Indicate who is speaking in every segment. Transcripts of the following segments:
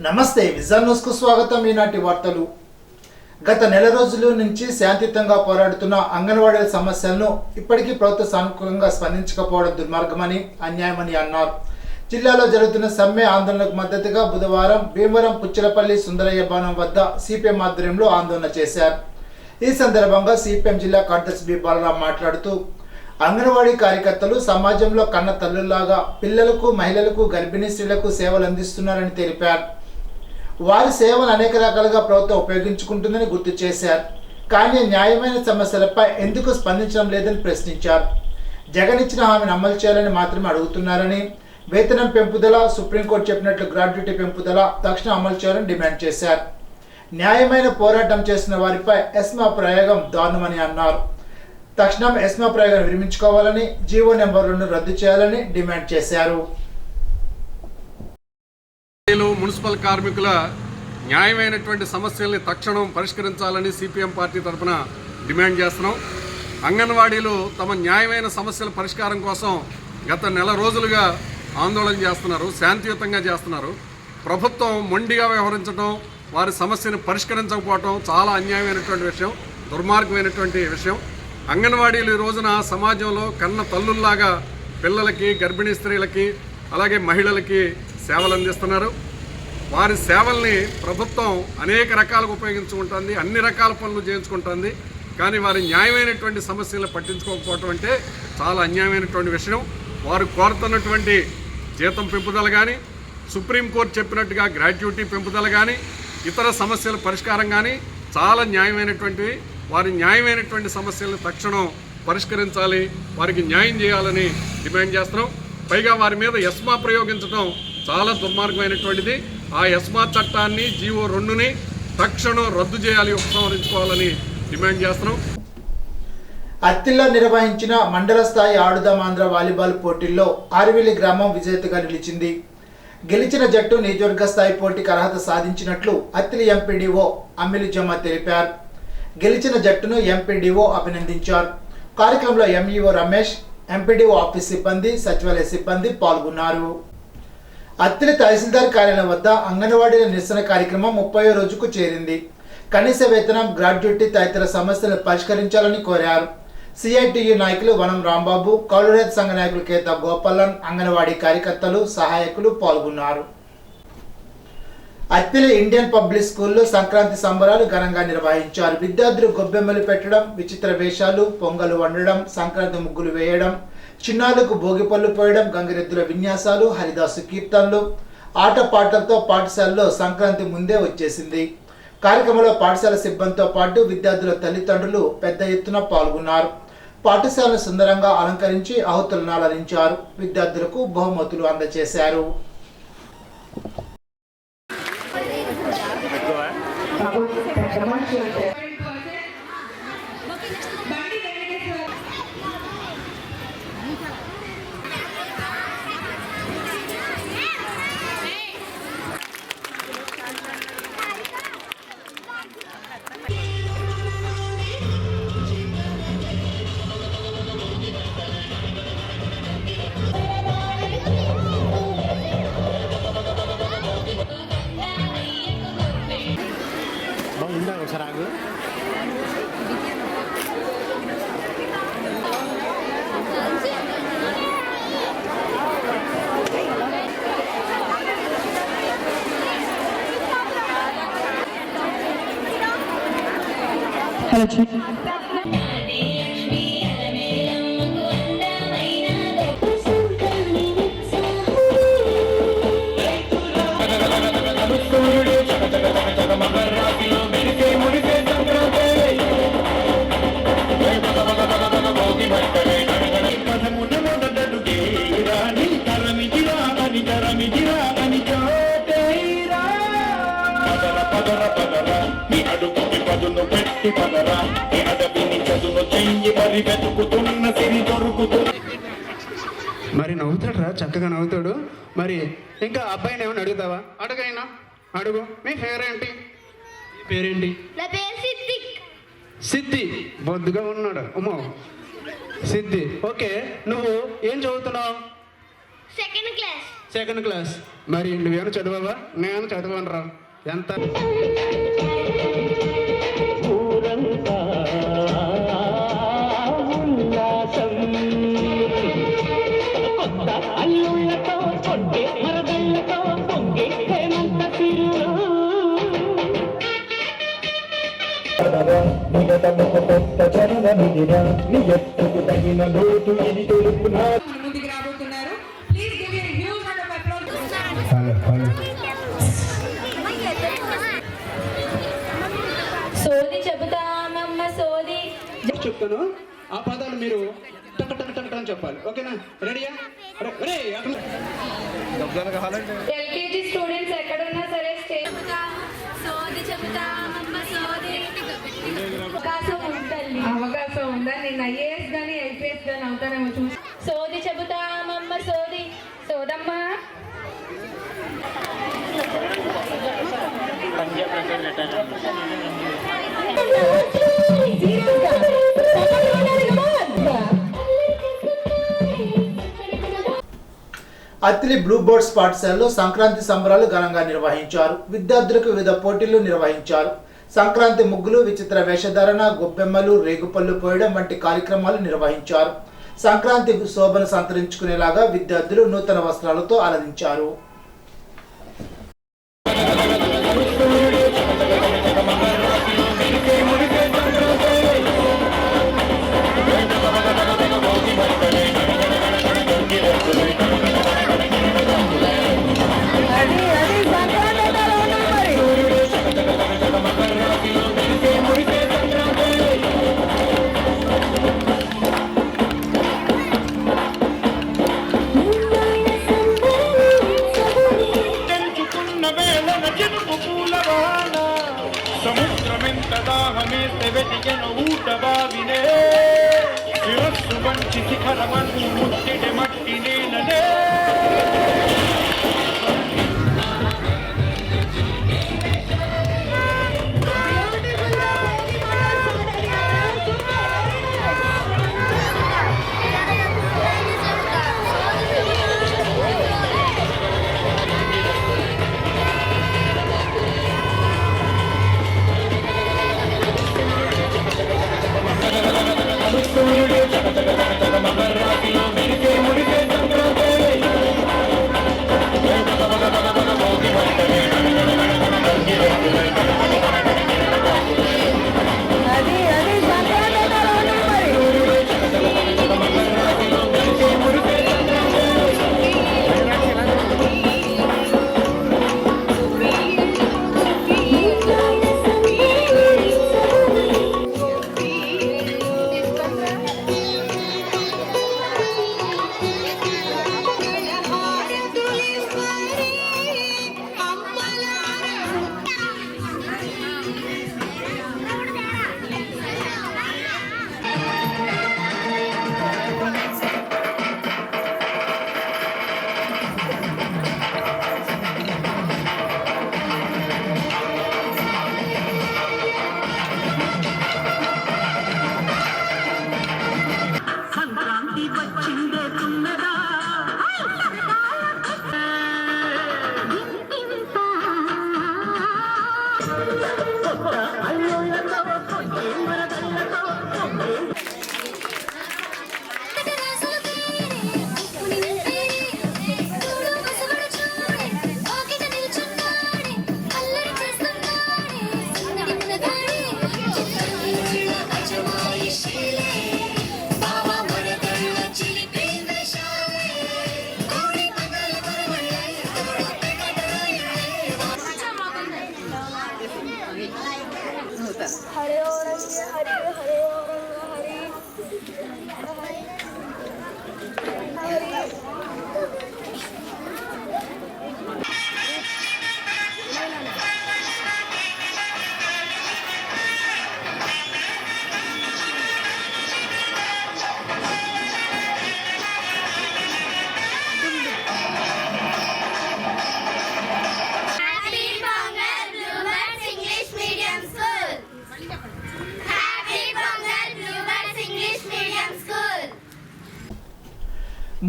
Speaker 1: నమస్తే vision news కు స్వాగతం. ఈనాటి వార్తలు. గత నెల రోజుల నుంచి శాంతియుతంగా పోరాడుతున్న అంగన్వాడీల సమస్యలను ఇప్పటికీ ప్రభుత్వం సానుకూలంగా స్పందించకపోవడం దుర్మార్గమని, అన్యాయమని అన్నారు. జిల్లాలో జరుగుతున్న సమ్మె ఆందోళనకు మద్దతుగా బుధవారం భీమవరం పుచ్చలపల్లి సుందరయ్య భవనం వద్ద సిపిఎం ఆధ్వర్యంలో ఆందోళన చేశారు. ఈ సందర్భంగా సిపిఎం జిల్లా కార్యదర్శి బి బాలరాం మాట్లాడుతూ అంగన్వాడీ కార్యకర్తలు సమాజంలో కన్న తల్లుల్లాగా పిల్లలకు, మహిళలకు, గర్భిణీ స్త్రీలకు సేవలు అందిస్తున్నారని తెలిపారు. వారి సేవలు అనేక రకాలుగా ప్రభుత్వం ఉపయోగించుకుంటుందని గుర్తు చేశారు. కానీ న్యాయమైన సమస్యలపై ఎందుకు స్పందించడం లేదని ప్రశ్నించారు. జగన్ ఇచ్చిన హామీని అమలు చేయాలని మాత్రమే అడుగుతున్నారని, వేతనం పెంపుదల, సుప్రీంకోర్టు చెప్పినట్లు గ్రాట్యుటీ పెంపుదల తక్షణం అమలు చేయాలని డిమాండ్ చేశారు. న్యాయమైన పోరాటం చేసిన వారిపై ఎస్మా ప్రయోగం దారుణమని అన్నారు. తక్షణం ఎస్మా ప్రయోగాన్ని విరమించుకోవాలని, జీవో నెంబర్ 2 రద్దు చేయాలని డిమాండ్ చేశారు.
Speaker 2: మున్సిపల్ కార్మికుల న్యాయమైనటువంటి సమస్యల్ని తక్షణం పరిష్కరించాలని సిపిఎం పార్టీ తరఫున డిమాండ్ చేస్తున్నాం. అంగన్వాడీలు తమ న్యాయమైన సమస్యల పరిష్కారం కోసం గత నెల రోజులుగా ఆందోళన చేస్తున్నారు, శాంతియుతంగా చేస్తున్నారు. ప్రభుత్వం మొండిగా వ్యవహరించడం, వారి సమస్యను పరిష్కరించకపోవటం చాలా అన్యాయమైనటువంటి విషయం, దుర్మార్గమైనటువంటి విషయం. అంగన్వాడీలు ఈ రోజున సమాజంలో కన్న తల్లుల్లాగా పిల్లలకి, గర్భిణీ స్త్రీలకి, అలాగే మహిళలకి సేవలు అందిస్తున్నారు. వారి సేవల్ని ప్రభుత్వం అనేక రకాలుగా ఉపయోగించుకుంటుంది, అన్ని రకాల పనులు చేయించుకుంటుంది. కానీ వారి న్యాయమైనటువంటి సమస్యలను పట్టించుకోకపోవటం అంటే చాలా అన్యాయమైనటువంటి విషయం. వారు కోరుతున్నటువంటి జీతం పెంపుదల కానీ, సుప్రీంకోర్టు చెప్పినట్టుగా గ్రాట్యుటీ పెంపుదల కానీ, ఇతర సమస్యల పరిష్కారం కానీ చాలా న్యాయమైనటువంటివి. వారి న్యాయమైనటువంటి సమస్యలను తక్షణం పరిష్కరించాలి, వారికి న్యాయం చేయాలని డిమాండ్ చేస్తున్నాం. పైగా వారి మీద ఎస్మా ప్రయోగించడం చాలా దుర్మార్గమైనటువంటిది. ఆ ఎస్మా చట్టాన్ని, జీవో 2ని తక్షణం రద్దు చేయాలి, ఉపసంహరించుకోవాలని డిమాండ్ చేస్తున్నాం.
Speaker 1: అత్తిల్లో నిర్వహించిన మండల స్థాయి ఆడుదామాంధ్ర వాలీబాల్ పోటీల్లో ఆర్విలి గ్రామం విజేతగా నిలిచింది. గెలిచిన జట్టు నియోజకవర్గ స్థాయి పోటీకి అర్హత సాధించినట్లు అత్తిలి ఎంపీడీఓ అమ్మిలి జమ్మ తెలిపారు. గెలిచిన జట్టును ఎంపీడీఓ అభినందించారు. కార్యక్రమంలో ఎంఈఓ రమేష్, ఎంపీడీఓ ఆఫీస్ సిబ్బంది, సచివాలయ సిబ్బంది పాల్గొన్నారు. అత్తిలి తహసీల్దార్ కార్యాలయం వద్ద అంగన్వాడీల నిరసన కార్యక్రమం 30వ రోజుకు చేరింది. కనీస వేతనం, గ్రాట్యుటీ తదితర సమస్యలను పరిష్కరించాలని కోరారు. సిఐటియు నాయకులు వనం రాంబాబు, కౌలురైతు సంఘ నాయకులు కేత గోపాలన్, అంగన్వాడీ కార్యకర్తలు, సహాయకులు పాల్గొన్నారు. అత్తిలి ఇండియన్ పబ్లిక్ స్కూల్లో సంక్రాంతి సంబరాలు ఘనంగా నిర్వహించారు. విద్యార్థులు గొబ్బెమ్మలు పెట్టడం, విచిత్ర వేషాలు, పొంగలు వండడం, సంక్రాంతి ముగ్గులు వేయడం, చిన్నారులకు భోగిపళ్ళు పోయడం, గంగిరెద్దుల విన్యాసాలు, హరిదాసు కీర్తనలు, ఆటపాటలతో పాఠశాలలో సంక్రాంతి ముందే వచ్చేసింది. కార్యక్రమంలో పాఠశాల సిబ్బందితో పాటు విద్యార్థుల తల్లిదండ్రులు పెద్ద ఎత్తున పాల్గొన్నారు. పాఠశాలను సుందరంగా అలంకరించి ఆహుతులను అలరించారు. విద్యార్థులకు బహుమతులు అందజేశారు.
Speaker 3: ఒకసారి ఆగు. మరి నవ్వుతాడు, చక్కగా నవ్వుతాడు. మరి ఇంకా అబ్బాయిని ఏమైనా అడుగుతావా? అడుగైనా అడుగు. మీ పేరేంటి? పేరేంటి? సిద్ధి. బొద్దుగా ఉన్నాడు. అమ్మో సిద్ధి. ఓకే, నువ్వు ఏం చదువుతున్నావు?
Speaker 4: Second class.
Speaker 3: Second class. మరి నువ్వేమైనా చదివావా? నేను చదవను రా. ఎంత
Speaker 5: ఊరంతా ఉల్లాసం, కొత్త అల్లుళ్ళతో కొంటే మరదళ్ళతో పొంగే హేమంత సిరులు.
Speaker 6: ముందుకు రాబోతున్నారు. Please give a huge round of applause.
Speaker 7: సోది చెబుతామమ్మ సోది.
Speaker 3: చెప్తాను, ఆ పదాలు మీరు టక్ టక్ టక్ అని చెప్పాలి. ఓకేనా? రెడీయా?
Speaker 7: ఎల్కేజీ స్టూడెంట్స్ ఎక్కడున్నా సరే స్టేజ్
Speaker 4: సోది చెబుతామమ్మ సోది.
Speaker 7: అవకాశం ఉంటుంది.
Speaker 6: అవకాశం ఉందా? నేను ఐఏఎస్ గానీ ఐపీఎస్ గానీ అవుతానేమో చూసి.
Speaker 7: సోది చెబుతామమ్మ సోది. సోదమ్మ
Speaker 1: అత్తిలి బ్లూ బోర్డ్స్ పాఠశాలలో సంక్రాంతి సంబరాలు ఘనంగా నిర్వహించారు. విద్యార్థులకు వివిధ పోటీలు నిర్వహించారు. సంక్రాంతి ముగ్గులు, విచిత్ర వేషధారణ, గొబ్బెమ్మలు, రేగుపళ్ళు పోయడం వంటి కార్యక్రమాలు నిర్వహించారు. సంక్రాంతి శోభను సంతరించుకునేలాగా విద్యార్థులు నూతన వస్త్రాలతో అలరించారు.
Speaker 5: సముద్రమెంత దాహమేస్తే వెతికెను ఊట బావినే, శిరస్సు వంచి శిఖరమన్ను ముట్టిడి మట్టి నేలనే.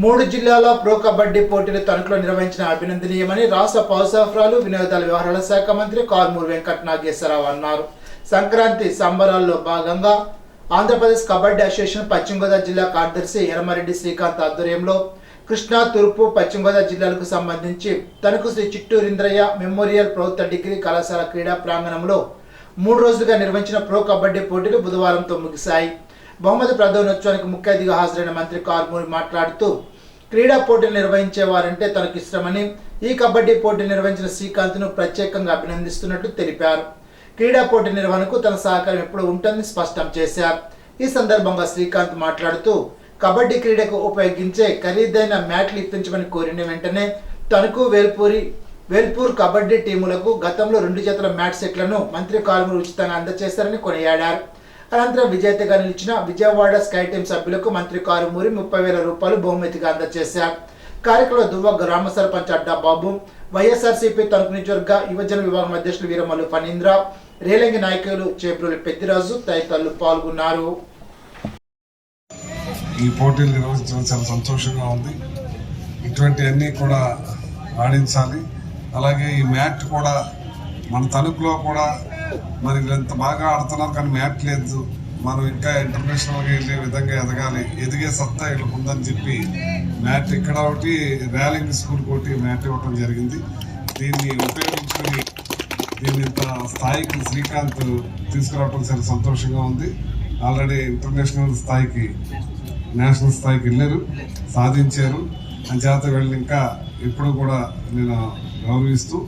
Speaker 1: 3 జిల్లాల ప్రో కబడ్డీ పోటీలు తణుకులో నిర్వహించిన అభినందనీయమని రాష్ట్ర పౌర సరఫరాలు వినోదాల వ్యవహారాల శాఖ మంత్రి కారుమూరి వెంకట నాగేశ్వరరావు అన్నారు. సంక్రాంతి సంబరాల్లో భాగంగా ఆంధ్రప్రదేశ్ కబడ్డీ అసోసియేషన్ పశ్చిమ గోదావరి జిల్లా కార్యదర్శి ఎరమరెడ్డి శ్రీకాంత్ ఆధ్వర్యంలో కృష్ణా, తూర్పు, పశ్చిమ గోదావరి జిల్లాలకు సంబంధించి తణుకు శ్రీ చిట్టూరింద్రయ్య మెమోరియల్ ప్రభుత్వ డిగ్రీ కళాశాల క్రీడా ప్రాంగణంలో 3 రోజులుగా నిర్వహించిన ప్రో కబడ్డీ పోటీలు బుధవారంతో ముగిశాయి. బహుమతి ప్రదానోత్సవానికి ముఖ్య అతిథిగా హాజరైన మంత్రి కారుమూరి మాట్లాడుతూ క్రీడా పోటీలు నిర్వహించేవారంటే తనకు ఇష్టమని, ఈ కబడ్డీ పోటీలు నిర్వహించిన శ్రీకాంత్ను ప్రత్యేకంగా అభినందిస్తున్నట్లు తెలిపారు. క్రీడా పోటీ నిర్వహణకు తన సహకారం ఎప్పుడు ఉంటుందని స్పష్టం చేశారు. ఈ సందర్భంగా శ్రీకాంత్ మాట్లాడుతూ కబడ్డీ క్రీడకు ఉపయోగించే ఖరీదైన మ్యాట్లు ఇప్పించమని కోరిన వెంటనే తణుకు, వేల్పూర్ కబడ్డీ టీములకు గతంలో 2 జతల మ్యాట్ సెట్లను మంత్రి కారుమూరి ఉచితంగా అందజేశారని కొనియాడారు. అనంతరం విజేతగా నిలిచిన విజయవాడ స్కై టీమ్ సభ్యులకు మంత్రి కారుమూరి 30,000 రూపాయలు బహుమతిగా అందజేశారు. కార్యక్రమంలో దువ్వ గ్రామ సర్పంచ్ అడ్డా బాబు, వైఎస్ఆర్సీపీ తణుకు నియోజకవర్గ యువజన విభాగం అధ్యక్షులు వీరమల్లు ఫణీంద్ర, రేలంగి నాయకులు చేబ్రోలి పెద్దిరాజు తదితరులు పాల్గొన్నారు.
Speaker 8: ఈ పోటీలు నిర్వహించడం చాలా సంతోషంగా ఉంది. ఇటువంటివన్నీ కూడా ఆడించాలి. అలాగే ఈ మ్యాట్ కూడా మన తణుకులో కూడా మరి ఇంత బాగా ఆడుతున్నారు, కానీ మ్యాట్ లేదు. మనం ఇంకా ఇంటర్నేషనల్గా వెళ్ళే విధంగా ఎదగాలి, ఎదిగే సత్తా ఇక్కడ ఉందని చెప్పి మ్యాట్ ఇక్కడ ఒకటి, ర్యాలింగ్ స్కూల్కి ఒకటి మ్యాట్ ఇవ్వడం జరిగింది. దీన్ని ఉపయోగించుకొని దీన్ని ఇంత స్థాయికి శ్రీకాంత్ తీసుకురావడం చాలా సంతోషంగా ఉంది. ఆల్రెడీ ఇంటర్నేషనల్ స్థాయికి, నేషనల్ స్థాయికి వెళ్ళారు, సాధించారు. అంచేత వీళ్ళని ఇంకా ఎప్పుడు కూడా నేను గౌరవిస్తూ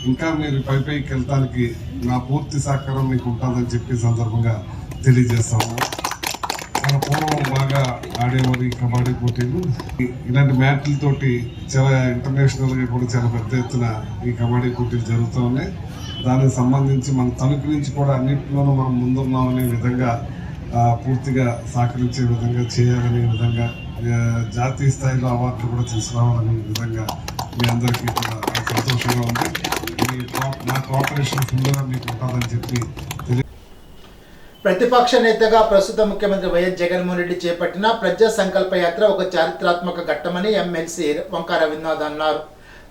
Speaker 8: ఇంకా మీరు పైకి వెళ్తానికి నా పూర్తి సహకారం మీకు ఉంటుందని చెప్పి సందర్భంగా తెలియజేస్తాము. మన పూర్వం బాగా ఆడేవారు ఈ కబడ్డీ పోటీలు. ఇలాంటి మ్యాట్లతోటి చాలా ఇంటర్నేషనల్గా కూడా చాలా పెద్ద ఎత్తున ఈ కబడ్డీ పోటీలు జరుగుతూ ఉన్నాయి. దానికి సంబంధించి మన తణుకు నుంచి కూడా అన్నింటిలోనూ మనం ముందున్నామనే విధంగా పూర్తిగా సహకరించే విధంగా చేయాలనే విధంగా, జాతీయ స్థాయిలో అవార్డులు కూడా తీసుకురావాలనే విధంగా మీ అందరికీ కూడా సంతోషంగా ఉంది. నా కోఆపరేషన్ ఫుల్గా మీకు ఉంటుందని చెప్పి
Speaker 1: ప్రతిపక్ష నేతగా ప్రస్తుత ముఖ్యమంత్రి వైఎస్ జగన్మోహన్ రెడ్డి చేపట్టిన ప్రజా సంకల్ప యాత్ర ఒక చారిత్రాత్మక ఘట్టమని ఎమ్మెల్సీ వంకా రవీంద్రనాథ్ అన్నారు.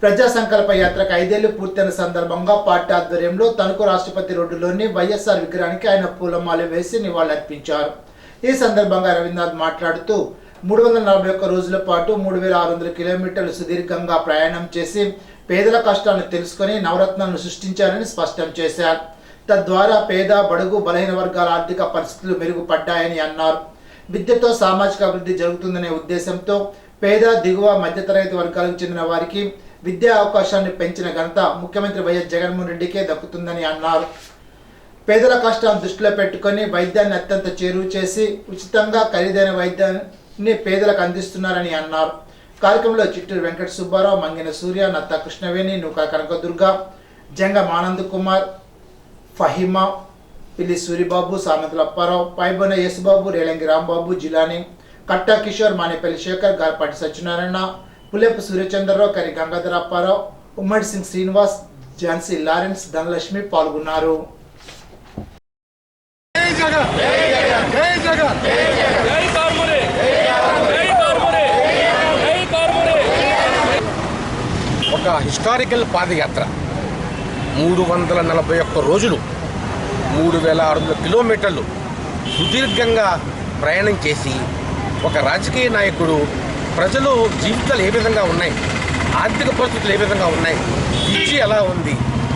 Speaker 1: ప్రజా సంకల్ప యాత్రకు 5 ఏళ్లు పూర్తయిన సందర్భంగా పార్టీ ఆధ్వర్యంలో తణుకు రాష్ట్రపతి రోడ్డులోని వైఎస్ఆర్ విగ్రహానికి ఆయన పూలమాల వేసి నివాళులర్పించారు. ఈ సందర్భంగా రవీంద్రనాథ్ మాట్లాడుతూ 341 రోజుల పాటు 3600 కిలోమీటర్లు సుదీర్ఘంగా ప్రయాణం చేసి పేదల కష్టాలను తెలుసుకొని నవరత్నాలను సృష్టించారని స్పష్టం చేశారు. తద్వారా పేద, బడుగు, బలహీన వర్గాల ఆర్థిక పరిస్థితులు మెరుగుపడ్డాయని అన్నారు. విద్యతో సామాజిక అభివృద్ధి జరుగుతుందనే ఉద్దేశంతో పేద, దిగువ, మధ్యతరగతి వర్గాలకు చెందిన వారికి విద్యా అవకాశాన్ని పెంచిన ఘనత ముఖ్యమంత్రి వైఎస్ జగన్మోహన్ రెడ్డికే దక్కుతుందని అన్నారు. పేదల కష్టాలను దృష్టిలో పెట్టుకొని వైద్యాన్ని అత్యంత చేరువ చేసి ఉచితంగా ఖరీదైన వైద్యాన్ని పేదలకు అందిస్తున్నారని అన్నారు. కార్యక్రమంలో చిట్టూరు వెంకట సుబ్బారావు, మంగిన సూర్య, నత్త కృష్ణవేణి, నూకా కనకదుర్గ, జంగం ఆనంద్ కుమార్, ఫహిమా, పిల్లి సూరిబాబు, సామంతుల అప్పారావు, పైబొన యేసుబాబు, రేలంగి రాంబాబు, జిలాని, కట్టా కిషోర్, మానేపల్లి శేఖర్, గార్పాటి సత్యనారాయణ, పుల్లెపు సూర్యచంద్రరావు, కరి గంగాధర అప్పారావు, ఉమ్మడి సింగ్ శ్రీనివాస్, ఝాన్సీ లారెన్స్, ధనలక్ష్మి పాల్గొన్నారు.
Speaker 9: ఒక హిస్టారికల్ పాదయాత్ర 341 రోజులు 3600 కిలోమీటర్లు సుదీర్ఘంగా ప్రయాణం చేసి ఒక రాజకీయ నాయకుడు ప్రజలు జీవితాలు ఏ విధంగా ఉన్నాయి, ఆర్థిక పరిస్థితులు ఏ విధంగా ఉన్నాయి, విద్య ఎలా ఉంది,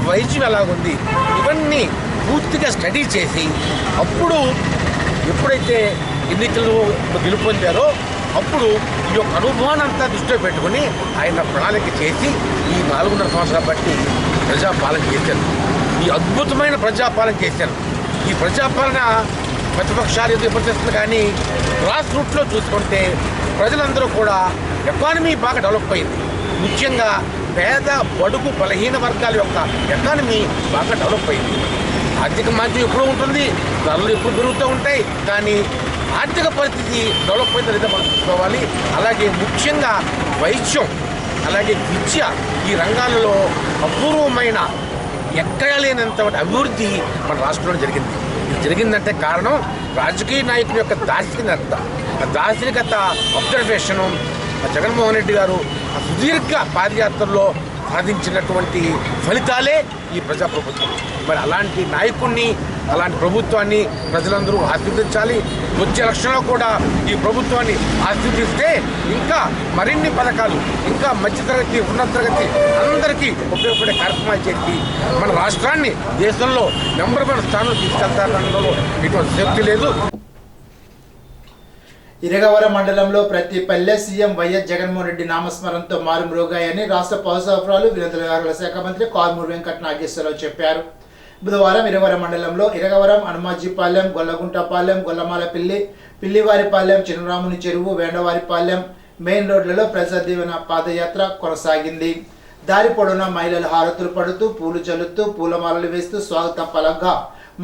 Speaker 9: వైద్యం ఎలా ఉంది, ఇవన్నీ పూర్తిగా స్టడీ చేసి అప్పుడు ఎప్పుడైతే ఎన్నికలు గెలుపొందారో అప్పుడు ఈ యొక్క అనుభవాన్ని అంతా దృష్టిలో పెట్టుకుని ఆయన ప్రణాళిక చేసి ఈ 4.5 సంవత్సరాలు బట్టి ప్రజాపాలన చేశారు. ఈ అద్భుతమైన ప్రజాపాలన చేశారు. ఈ ప్రజాపాలన ప్రతిపక్షాలు ఎందుకు విమర్శిస్తుంది, కానీ గ్రాస్ రూట్లో చూసుకుంటే ప్రజలందరూ కూడా ఎకానమీ బాగా డెవలప్ అయింది. ముఖ్యంగా పేద, బడుగు, బలహీన వర్గాల యొక్క ఎకానమీ బాగా డెవలప్ అయింది. ఆర్థిక మాంద్యం ఎప్పుడూ ఉంటుంది, ధరలు ఎప్పుడు పెరుగుతూ ఉంటాయి, కానీ ఆర్థిక పరిస్థితి డెవలప్ అయితే లేదా మనం చూసుకోవాలి. అలాగే ముఖ్యంగా వైద్యం, అలాగే విద్య, ఈ రంగాలలో అపూర్వమైన ఎక్కడ లేనంత అభివృద్ధి మన రాష్ట్రంలో జరిగింది. ఇది జరిగిందంటే కారణం రాజకీయ నాయకుల యొక్క దార్శనికత, అబ్జర్వేషను, జగన్మోహన్ రెడ్డి గారు ఆ సుదీర్ఘ పాదయాత్రలో సాధించినటువంటి ఫలితాలే ఈ ప్రజాప్రభుత్వం. మరి అలాంటి నాయకుడిని, అలాంటి ప్రభుత్వాన్ని ప్రజలందరూ ఆశీర్వదించాలి. వచ్చే ఎలక్షన్లో కూడా ఈ ప్రభుత్వాన్ని ఆశీర్వదిస్తే ఇంకా మరిన్ని పథకాలు, ఇంకా మధ్యతరగతి, ఉన్నత తరగతి అందరికీ ఉపయోగపడే కార్యక్రమాలు చేసి మన రాష్ట్రాన్ని దేశంలో నెంబర్ 1 స్థానంలో తీసుకెళ్తారనడంలో ఎటువంటి సేఫ్టీ లేదు.
Speaker 1: ఇరగవరం మండలంలో ప్రతి పల్లె సీఎం వైఎస్ జగన్మోహన్ రెడ్డి నామస్మరణతో మారుమ్రోగాయని రాష్ట్ర పౌర సరఫరాలు, వినోద వ్యవహారాల శాఖ మంత్రి కారుమూరి వెంకట నాగేశ్వరరావు చెప్పారు. బుధవారం ఇరగవరం మండలంలో ఇరగవరం, హనుమాజీపాలెం, గొల్లగుంటపాలెం, గొల్లమాలపిల్లి, పిల్లివారిపాలెం, చిన్నరాముని చెరువు, వేండవారిపాలెం మెయిన్ రోడ్లలో ప్రజా దీవెన పాదయాత్ర కొనసాగింది. దారి పొడవునా మహిళలు హారతులు పడుతూ, పూలు చల్లుతూ, పూలమాలలు వేస్తూ స్వాగతం పలకగా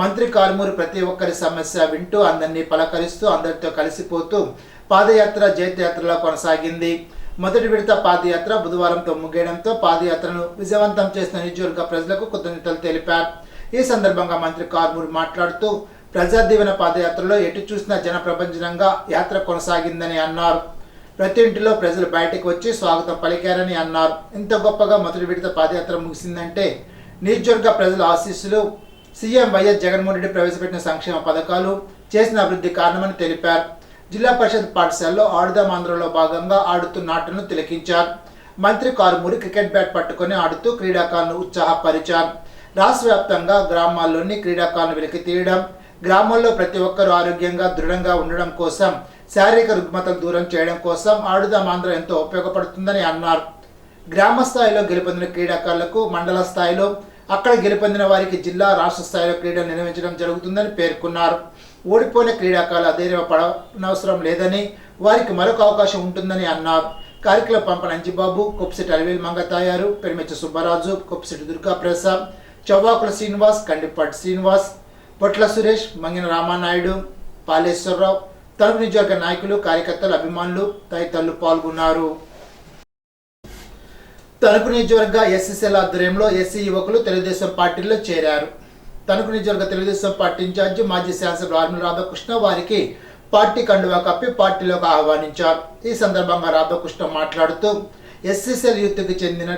Speaker 1: మంత్రి కారుమూరి ప్రతి ఒక్కరి సమస్య వింటూ అందరినీ పలకరిస్తూ అందరితో కలిసిపోతూ పాదయాత్ర జైత్యాత్రలో కొనసాగింది. మొదటి విడత పాదయాత్ర బుధవారంతో ముగియడంతో పాదయాత్రను విజయవంతం చేసిన నియోజకవర్గ ప్రజలకు కృతజ్ఞతలు తెలిపారు. ఈ సందర్భంగా మంత్రి కారుమూరి మాట్లాడుతూ ప్రజా దీవెన పాదయాత్రలో ఎటు చూసినా జన ప్రపంచంగా యాత్ర కొనసాగిందని అన్నారు. ప్రతి ఇంటిలో ప్రజలు బయటకు వచ్చి స్వాగతం పలికారని అన్నారు. ఇంత గొప్పగా మొదటి విడత పాదయాత్ర ముగిసిందంటే నియోజకవర్గ ప్రజల ఆశీస్సులు, సీఎం వైఎస్ జగన్మోహన్ రెడ్డి ప్రవేశపెట్టిన సంక్షేమ పథకాలు, చేసిన అభివృద్ధి కారణమని తెలిపారు. జిల్లా పరిషత్ పాఠశాలలో ఆడుదాం ఆంధ్రలో భాగంగా ఆడుతున్న ఆటను తిలకించారు. మంత్రి కారుమూరి క్రికెట్ బ్యాట్ పట్టుకొని ఆడుతూ క్రీడాకారులను ఉత్సాహపరిచారు. రాష్ట్ర వ్యాప్తంగా గ్రామాల్లోని క్రీడాకారులను వెలికి తీయడం, గ్రామాల్లో ప్రతి ఒక్కరూ ఆరోగ్యంగా దృఢంగా ఉండడం కోసం, శారీరక రుగ్మతలు దూరం చేయడం కోసం ఆడుదాం ఆంధ్ర ఎంతో ఉపయోగపడుతుందని అన్నారు. గ్రామ స్థాయిలో గెలుపొందిన క్రీడాకారులకు మండల స్థాయిలో, అక్కడ గెలుపొందిన వారికి జిల్లా, రాష్ట్ర స్థాయిలో క్రీడలు నిర్వహించడం జరుగుతుందని పేర్కొన్నారు. ఓడిపోయిన క్రీడాకారులు అధైర్యపడనవసరం లేదని, వారికి మరొక అవకాశం ఉంటుందని అన్నారు. కార్యక్రమ పంపన అంజిబాబు, కొప్పిశెట్టి అలివేలు మంగతాయారు, పెరిమెచ్చ సుబ్బరాజు, కొప్పిశెట్టి దుర్గాప్రసాద్, చవ్వాకుల శ్రీనివాస్, కండిపాటి శ్రీనివాస్, పొట్ల సురేష్, మంగిన రామానాయుడు, పాలేశ్వరరావు, తణుకు నియోజకవర్గ నాయకులు, కార్యకర్తలు, అభిమానులు తదితరులు పాల్గొన్నారు. తణుకు నియోజకవర్గ ఎస్సీసీల ఆధ్వర్యంలో ఎస్సీ యువకులు తెలుగుదేశం పార్టీలో చేరారు. తణుకు నియోజకవర్గ తెలుగుదేశం పార్టీ ఇన్ఛార్జి మాజీ శాసనసభ్యులు ఆర్మూల రాధాకృష్ణ వారికి పార్టీ కండువా కప్పి పార్టీలోకి ఆహ్వానించారు. ఈ సందర్భంగా రాధాకృష్ణ మాట్లాడుతూ ఎస్సీసీఎల్ యూత్కి చెందిన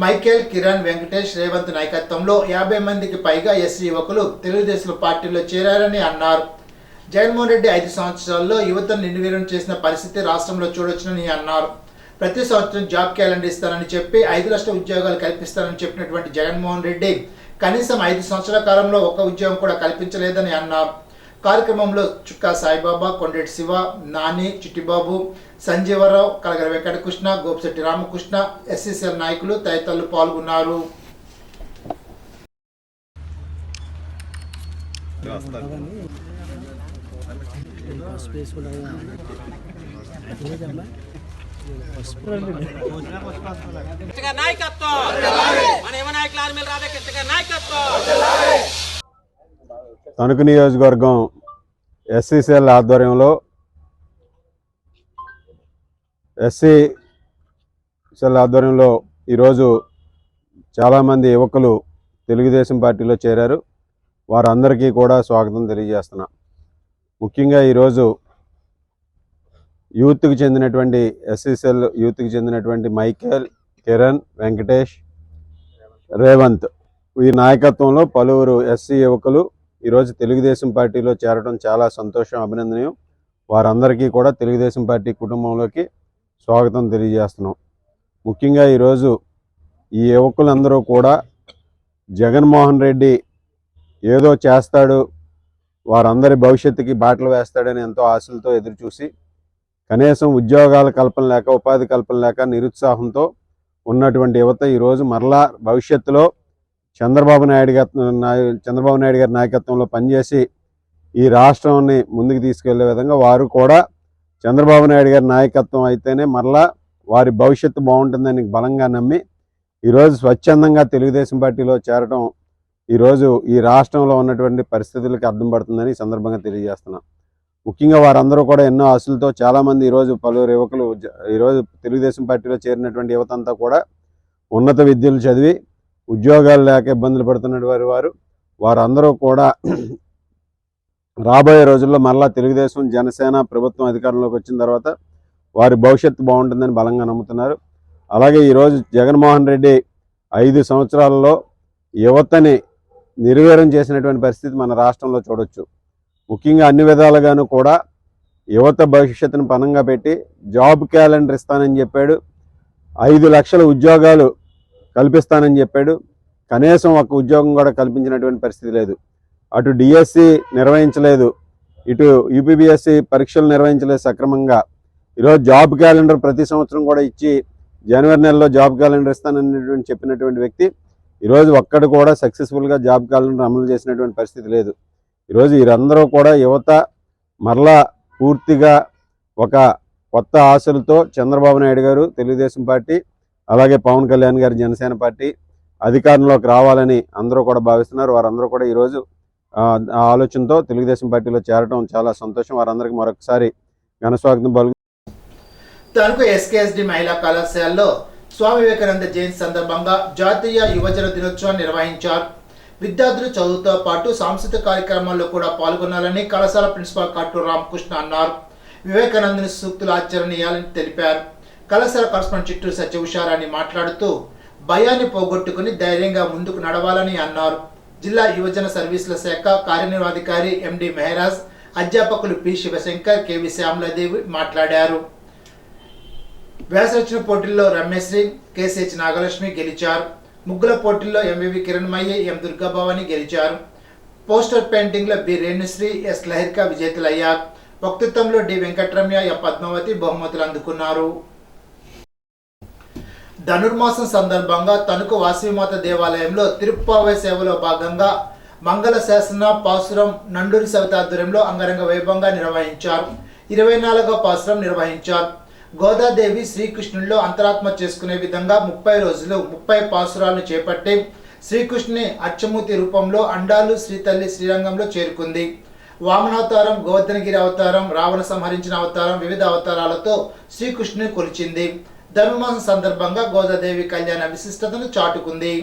Speaker 1: మైకేల్, కిరణ్, వెంకటేష్, రేవంత్ నాయకత్వంలో 50 మందికి పైగా ఎస్సీ యువకులు తెలుగుదేశం పార్టీలో చేరారని అన్నారు. జగన్మోహన్ రెడ్డి 5 సంవత్సరాల్లో యువతను నిర్వీర్యం చేసిన పరిస్థితి రాష్ట్రంలో చూడొచ్చునని అన్నారు. ప్రతి సంవత్సరం జాబ్ క్యాలెండర్ ఇస్తానని చెప్పి 5 లక్షల ఉద్యోగాలు కల్పిస్తానని చెప్పినటువంటి జగన్మోహన్ రెడ్డి కనీసం 5 సంవత్సరాల కాలంలో ఒక్క ఉద్యోగం కూడా కల్పించలేదని అన్నారు. కార్యక్రమంలో చుక్కా సాయిబాబా, కొండేటి శివ, నాని, చిట్టిబాబు, సంజీవరావు, కలగర వెంకటకృష్ణ, గోపిశెట్టి రామకృష్ణ, ఎస్సీసీఎల్ నాయకులు తదితరులు పాల్గొన్నారు.
Speaker 10: తణుకు నియోజకవర్గం ఎస్సీసీఎల్ ఆధ్వర్యంలో ఈరోజు చాలామంది యువకులు తెలుగుదేశం పార్టీలో చేరారు. వారందరికీ కూడా స్వాగతం తెలియజేస్తున్నా. ముఖ్యంగా ఈరోజు యూత్కి చెందినటువంటి ఎస్సీసీఎల్ యూత్కి చెందినటువంటి మైకేల్, కిరణ్, వెంకటేష్, రేవంత్ ఈ నాయకత్వంలో పలువురు ఎస్సీ యువకులు ఈరోజు తెలుగుదేశం పార్టీలో చేరడం చాలా సంతోషం, అభినందనీయం. వారందరికీ కూడా తెలుగుదేశం పార్టీ కుటుంబంలోకి స్వాగతం తెలియజేస్తున్నాం. ముఖ్యంగా ఈరోజు ఈ యువకులందరూ కూడా జగన్మోహన్ రెడ్డి ఏదో చేస్తాడు, వారందరి భవిష్యత్తుకి బాటలు వేస్తాడని ఎంతో ఆశలతో ఎదురుచూసి కనీసం ఉద్యోగాల కల్పన లేక, ఉపాధి కల్పన లేక నిరుత్సాహంతో ఉన్నటువంటి యువత ఈరోజు మరలా భవిష్యత్తులో చంద్రబాబు నాయుడు గారి నాయకత్వంలో పనిచేసి ఈ రాష్ట్రాన్ని ముందుకు తీసుకెళ్లే విధంగా వారు కూడా చంద్రబాబు నాయుడు గారి నాయకత్వం అయితేనే మరలా వారి భవిష్యత్తు బాగుంటుందని బలంగా నమ్మి ఈరోజు స్వచ్ఛందంగా తెలుగుదేశం పార్టీలో చేరడం ఈరోజు ఈ రాష్ట్రంలో ఉన్నటువంటి పరిస్థితులకు అర్థం పడుతుందని సందర్భంగా తెలియజేస్తున్నాం. ముఖ్యంగా వారందరూ కూడా ఎన్నో ఆశలతో చాలామంది ఈరోజు పలువురు యువకులు ఈరోజు తెలుగుదేశం పార్టీలో చేరినటువంటి యువత అంతా కూడా ఉన్నత విద్యలు చదివి ఉద్యోగాలు లేక ఇబ్బందులు పడుతున్నటువంటి వారందరూ కూడా రాబోయే రోజుల్లో మరలా తెలుగుదేశం, జనసేన ప్రభుత్వం అధికారంలోకి వచ్చిన తర్వాత వారి భవిష్యత్తు బాగుంటుందని బలంగా నమ్ముతున్నారు. అలాగే ఈరోజు జగన్మోహన్ రెడ్డి 5 సంవత్సరాలలో యువతని నిర్వీర్యం చేసినటువంటి పరిస్థితి మన రాష్ట్రంలో చూడొచ్చు. ముఖ్యంగా అన్ని విధాలుగాను కూడా యువత భవిష్యత్తును పణంగా పెట్టి జాబ్ క్యాలెండర్ ఇస్తానని చెప్పాడు. 5 లక్షల ఉద్యోగాలు కల్పిస్తానని చెప్పాడు. కనీసం ఒక ఉద్యోగం కూడా కల్పించినటువంటి పరిస్థితి లేదు. అటు డిఎస్సి నిర్వహించలేదు, ఇటు యూపీబీఎస్సి పరీక్షలు నిర్వహించలేదు సక్రమంగా. ఈరోజు జాబ్ క్యాలెండర్ ప్రతి సంవత్సరం కూడా ఇచ్చి జనవరి నెలలో జాబ్ క్యాలెండర్ ఇస్తాననేటువంటి చెప్పినటువంటి వ్యక్తి ఈరోజు ఒక్కడు కూడా సక్సెస్ఫుల్గా జాబ్ క్యాలెండర్ అమలు చేసినటువంటి పరిస్థితి లేదు. ఈరోజు వీరందరూ కూడా యువత మరలా పూర్తిగా ఒక కొత్త ఆశలతో చంద్రబాబు నాయుడు గారు తెలుగుదేశం పార్టీ, అలాగే పవన్ కళ్యాణ్ గారు జనసేన పార్టీ అధికారంలోకి రావాలని అందరూ కూడా భావిస్తున్నారు. వారందరూ కూడా ఈరోజు ఆ ఆలోచనతో తెలుగుదేశం పార్టీలో చేరడం చాలా సంతోషం. వారందరికీ మరొకసారి ఘనస్వాగతం పలుకు.
Speaker 1: తణుకు ఎస్కేఎస్డి మహిళా కళాశాలలో స్వామి వివేకానంద జయంతి సందర్భంగా జాతీయ యువజన దినోత్సవాన్ని నిర్వహించారు. విద్యార్థులు చదువుతో పాటు సాంస్కృతిక కార్యక్రమాల్లో కూడా పాల్గొనాలని కళాశాల ప్రిన్సిపాల్ కాటూరు రామకృష్ణ అన్నారు. వివేకానందుని సూక్తులు ఆచరణీయాలని తెలిపారు. కళాశాల కరస్పాండెంట్ చిట్టూరు సత్య ఉషారాణి మాట్లాడుతూ భయాన్ని పోగొట్టుకుని ధైర్యంగా ముందుకు నడవాలని అన్నారు. జిల్లా యువజన సర్వీసుల శాఖ కార్యనిర్వహణాధికారి ఎండి మెహరాజ్, అధ్యాపకులు పి శివశంకర్, కెవి శ్యామలాదేవి మాట్లాడారు. వ్యాసరచన పోటీల్లో రమేశ్రీ, కేసీహెచ్ నాగలక్ష్మి గెలిచారు. ముగ్గుల పోటీల్లో ఎంవివి కిరణ్మయ్యి, ఎం దుర్గాభవాని గెలిచారు. పోస్టర్ పెయింటింగ్లో బి రేణుశ్రీ, ఎస్ లహిర్క విజేతలయ్యారు. వక్తృత్వంలో డి వెంకటరమ్య, ఎం పద్మావతి బహుమతులు అందుకున్నారు. ధనుర్మాసం సందర్భంగా తణుకు వాసవిమాత దేవాలయంలో తిరుప్పావై సేవలో భాగంగా మంగళ శాసన పాసురం నండూరి సవిత ఆధ్వర్యంలో అంగరంగ వైభవంగా నిర్వహించారు. 24వ పాసురం నిర్వహించారు. గోదాదేవి శ్రీకృష్ణుల్లో అంతరాత్మ చేసుకునే విధంగా 30 రోజులు 30 పాసురాలను చేపట్టి శ్రీకృష్ణుని అచ్చమూర్తి రూపంలో అండాలు శ్రీతల్లి శ్రీరంగంలో చేరుకుంది. వామనావతారం, గోవర్ధనగిరి అవతారం, రావణ సంహరించిన అవతారం, వివిధ అవతారాలతో శ్రీకృష్ణుని కొలిచింది. ధనుర్మాసం సందర్భంగా గోదాదేవి కళ్యాణ విశిష్టతను చాటుకుంది.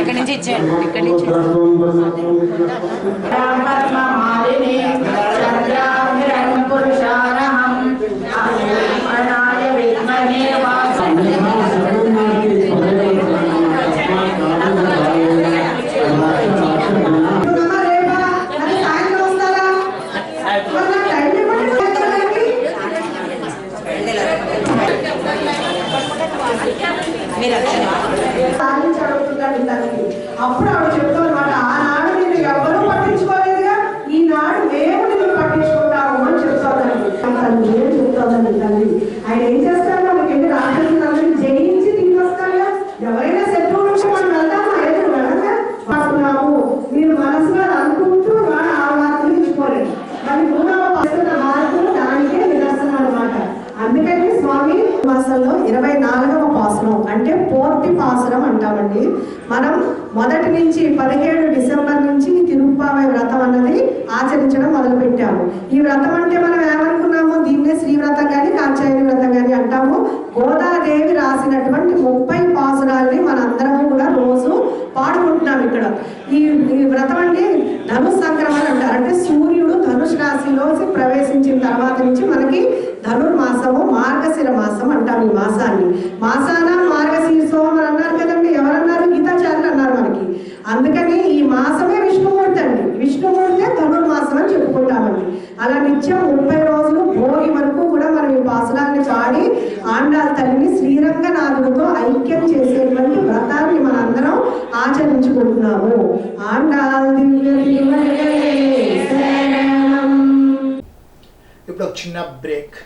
Speaker 6: ఇక్కడి నుంచి ఇచ్చేయండి. ఇక్కడి నుంచి
Speaker 11: అప్పుడు ఆవిడ చెప్తానమాట, ఆనాడు నిన్ను ఎవరూ పట్టించుకోలేదుగా, ఈనాడు మేము నిన్ను పట్టించుకుంటాము అని చెప్తానండి. తల్లి ఏం చెప్తానండి తల్లి, ఆయన ఏం చేస్తాడు, మనకి ఎన్ని రాత్రులు జయించి తీసుకొస్తాడుగా. ఎవరైనా శత్రువులు ఉంటే మనం వెళ్తాము, అయితే వెళ్ళగా పడుతున్నాము మీరు మనసులో అనుకుంటూ వాడు ఆ వార్తలు ఇచ్చుకోలేదు. మరి 3వ మార్పులు దానికే నిదర్శనం అనమాట. అందుకని స్వామి మా ధనుర్మాసంలో 24వ పాసరం అంటే పూర్తి పాసరం అంటామండి. మనం మొదటి నుంచి 17 డిసెంబర్ నుంచి తిరుప్పావై వ్రతం అన్నది ఆచరించడం మొదలు పెట్టాము. ఈ వ్రతం అంటే మనం ఏమనుకున్నాము, దీన్నే శ్రీవ్రతం కానీ కాత్యాయని వ్రతం కానీ అంటాము. గోదాదేవి రాసినటువంటి 30 పాసురాల్ని మనందరము కూడా రోజు పాడుకుంటున్నాం ఇక్కడ. ఈ వ్రతం అంటే ధను సంక్రమణ అంటారు. అంటే సూర్యుడు ధనుష్ రాశిలో ప్రవేశించిన తర్వాత నుంచి మనకి ధనుర్మాసము మార్గశిర మాసం అంటాం. ఈ మాసాన్ని మాసాన మార్గశీర్షం అని అన్నారు కదండి. ఎవరన్నారు? గీతాచార్యులు అన్నారు మనకి. అందుకని ఈ మాసమే విష్ణుమూర్తి అండి. విష్ణుమూర్తే ధనుర్మాసం అని చెప్పుకుంటామండి. అలా నిత్యం 30 రోజులు భోగి వరకు కూడా మనం ఈ పాసురాన్ని పాడి ఆండాల తల్లిని శ్రీరంగనాథుడితో ఐక్యం చేసేటువంటి వ్రతాన్ని మనందరం ఆచరించుకుంటున్నాము.
Speaker 1: ఇప్పుడు ఒక చిన్న బ్రేక్.